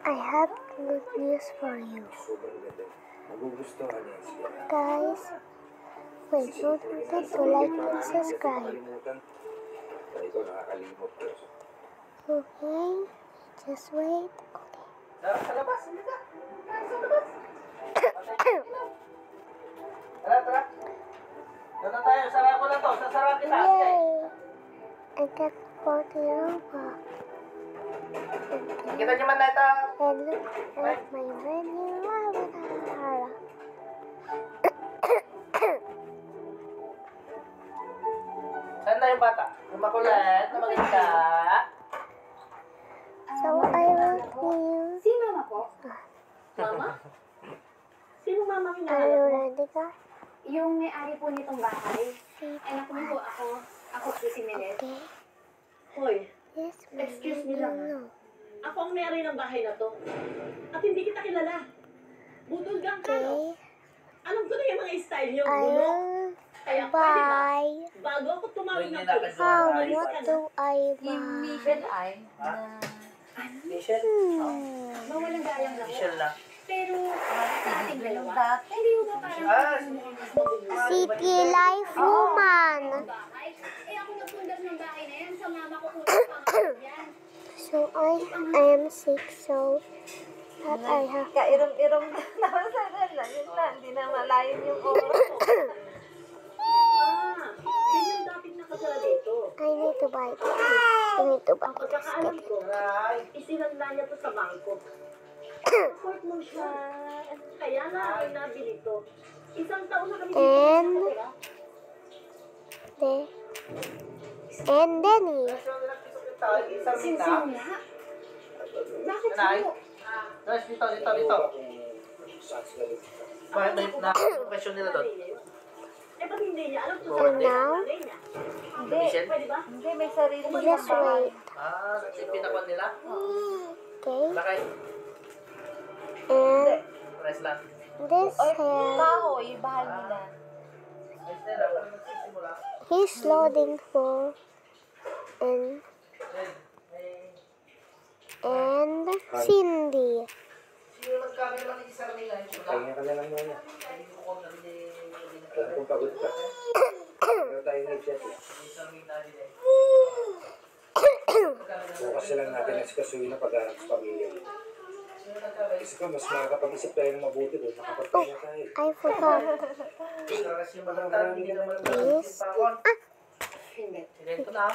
I have good news for you. Guys, wait, don't forget to like and subscribe. Okay, just wait. Tara. Doon na tayo. Sara ko na to. Sasara kita. Yay! I got 40 Robux. Kita nyo man na ito. And look at my brand new avatar. Saan na yung bata? Yung makulit, na maganda. So I will give. Si mama po? Mama? Sino mama Are you kinalala mo? ready ka? Yung may-ari po nitong bahay. Anak mo po ako. Ako po si Melet. Okay. Hoy, Yes, Excuse me lang, ha? no. ako ang may-ari ng bahay na to. At hindi kita kilala. Budulgang ka, no? Okay. Alam ko na yung mga style niyo, I bulo. will Kaya pwede ba? buy. Bago ako tumawag ng Pwede pulis, na How Ayos what ka na. do I Si buy? Michelle ay Ha? Michelle? mawalang galang lang. Michelle na. Pero sa ating dalawa, hindi mo ba parang Ah, City Life Woman. bahay? Eh ako nagpundas ng bahay na yan. Sa mama ko po ang yan. So I am sick, so that I have. Kairom-irom na naman sa nila. Yun na, hindi na malayan yung oras. Yan yung dating nakatira dito. I need to buy this. I need to buy Ang this. pagkakaalam ko, Aray. isinanda niya to sa bangko. Support mo siya. Kaya na akin nabili to. Isang taon na kami dito And nakatira. Denny. Isang mina. Simula? Bakit Nanay? po? Guys, dito. Bakit may question nila doon? Eh, ba't hindi niya? Alam ko sa And now, nanay niya. Hindi, Michelle? Pwede ba? hindi, may sarili just siyang bahay. wait. Ah, yung pinakuan nila? Okay. Lakay. And Press lang. this Ay, hair. kahoy, bahay nila. Guys, nila. Parang nagsisimula. He's loading for and Cindy. Sino nagkami naman ni Sir Mila? Kaya ka na lang muna. Hindi ko kung narinig. Alam kong pagod ka. Pero tayo nag-chat eh. Sir Mila din eh. Bukas na lang natin ang sikasuhin na pag-aarap sa pamilya. Sino nagkami? Kasi ka, mas makakapag-isip tayo ng mabuti doon. Nakapagpahinga tayo. I forgot. Kasi magandang hindi naman This. Hindi. Silento na.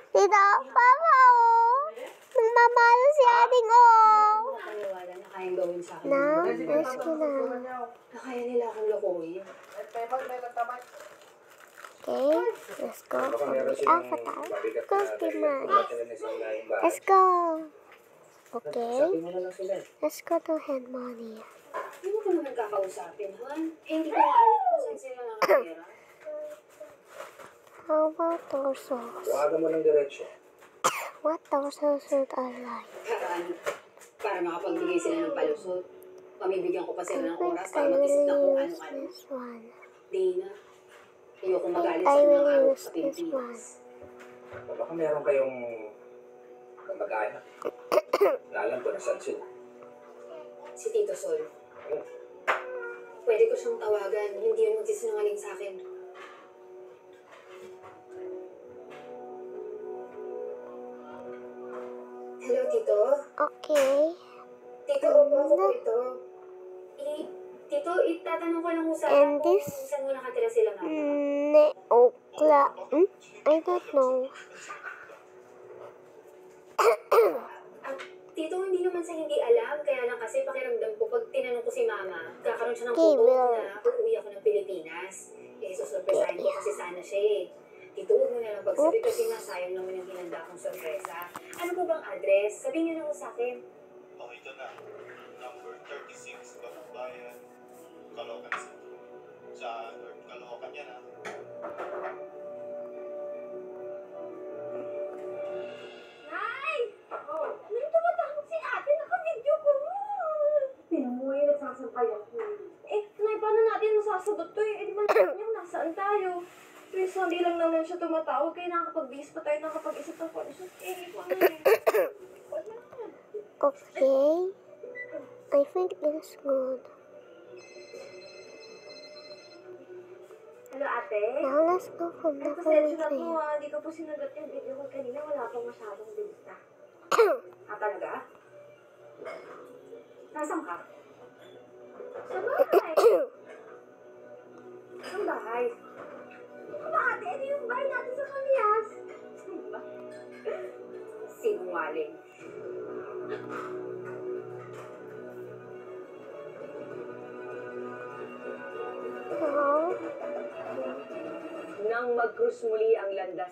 Tita, Papa, oh. Nagmamahal si ating, oh. Nakaniwala na kayang gawin sa akin. Now, let's go na. Na kaya nila akong lokohin. Okay, let's go Baka for meron the silang avatar. mabigat na Customize. sila ng isang laing bahay. Let's go. Okay, Sabi mo na lang sila. let's go to hand money. Hindi mo ko naman kakausapin, Han. Eh, hindi ko nga alam kung saan sila nakatira. How about torsos? Tawagan mo ng diretsyo. What torsos should I like? Para makapagbigay sila ng palusot. Pamibigyan ko pa I sila ng think oras I para mag-isip na kung will use ano-ano. this one. Dina, ayoko I magalit think I sa mga will araw use sa this one. Pilipinas. Baka meron kayong mag-anak. Alam ko na saan sila. Si Tito Sol. Pwede ko siyang tawagan. Hindi yun magsisinungaling sa akin. Hello, Tito? Okay. Tito, opo ako po ito. Tito, itatanong ko lang kung saan And this? kung saan mo nakatira sila mama. I don't know. At Tito, hindi naman sa hindi alam. Kaya lang kasi pakiramdam ko, pag tinanong ko si mama, kakaroon siya ng Okay, puto well. na uuwi ako ng Pilipinas. Eh, susurpresahin ko kasi sana siya eh. Tito, huwag mo na lang pagsabi kasi nasayang naman yung hinanda kong sorpresa. Ano po bang address? Sabihin niyo na ko sa akin. Oh, ito na. Number 36, Kabubayan, Caloocan City. Sa North Caloocan yan, ha? Nay! Oh, nang tumatawag si ate, naka-video ko. Tinan mo yung nagsasampay ako. Eh, Nay, paano natin masasagot to eh? Eh, di ba niya nasaan tayo? Please, hindi lang naman siya tumatawag. Kaya nakakapag-bis pa tayo nakapag-isip ng polisyon. Eh, ikaw na eh. Wala. Okay. I think it's good. Hello, ate? Now let's go from the Pasensya na po fountain. Hindi ko po sinagot yung video ko kanina. Wala pang masyadong bilita. Talaga? Nasaan ka? Sa bahay. Saan bahay? Aba, ate, ano yung bahay natin sa Kalias? Sinungaling. Now, Nang mag-cruise muli ang landas